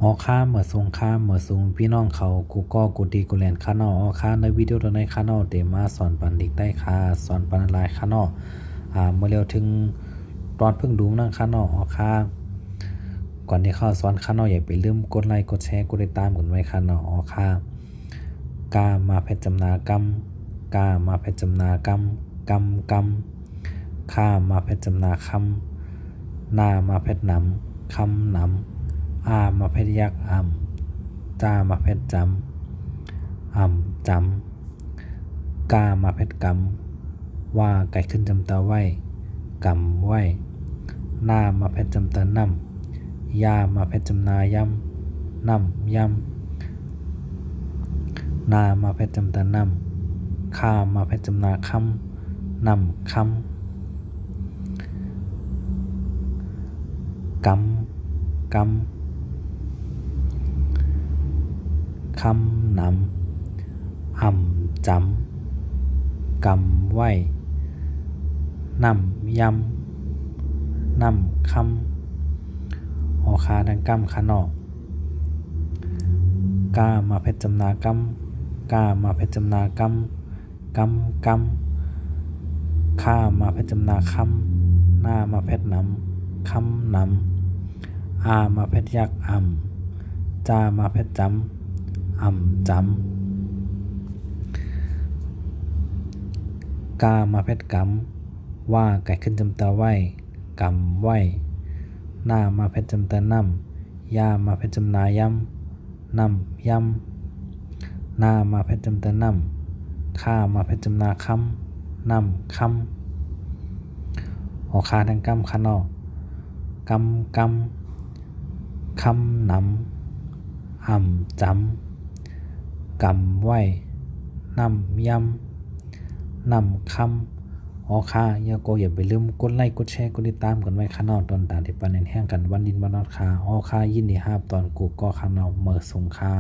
อค่าเมื่อทรงค่าเมื่อทรงพี่น้องเขากูก็กูดีกูแลนค่านอค่าในวิดีโอตัวในค่านอเดมาสอนปันดิกได้ค่าสอนปันลายค่านอเมื่อเร็วถึงตอนเพิ่งดูนั่งค่านอค่าก่อนที่เข้าสอนค่านออย่าไปลืมกดไลค์กดแชร์กดติดตามกันไว้ค่านอค่ากามาเพชรจำนากรรมกามาเพชรจำนากรรมกรรมกรรมข้ามาเพชรจำนาคำนามาเพชรนำคำนำมาเพชรยักษ์จ้ามาเพชรจำจำกามาเพชรกำว่าไก่ขึ้นจำตาไว้กำไว้หน้ามาเพชรจำตานำยามาเพชรจำนายำนำยำนามาเพชรจำตานำข้ามาเพชรจำนาคำนำคำกำคำนำจำกำไว้นำยำนำคำคาดังกำขานอกกามาเพชรจำนากำกามาเพชรจำนากำกำข้ามาเพชรจำนาคำหน้ามาเพชรนำคำนำมาเพชรยักษ์จ้ามาเพชรจำจำกามาเพชรกำว่าไก่ขึ้นจำตาไว้กำไว้หน้ามาเพชรจำตานำยามาเพชรจำนายำนำยำหน้ามาเพชรจำตานำข้ามาเพชรจำนาคำนำคำคาดังกำขานอกกำคำนำจำกำไว้นำยำนำคำค่ะอย่าไปลืมกดไลค์กดแชร์กดติดตามกันไว้ข้างนอกตอนต่างที่ปันแห้งกันวันดินวันนอดค่ะค่ะยินดีครับตอนกูก็ข้างนอกเมื่อสงค่า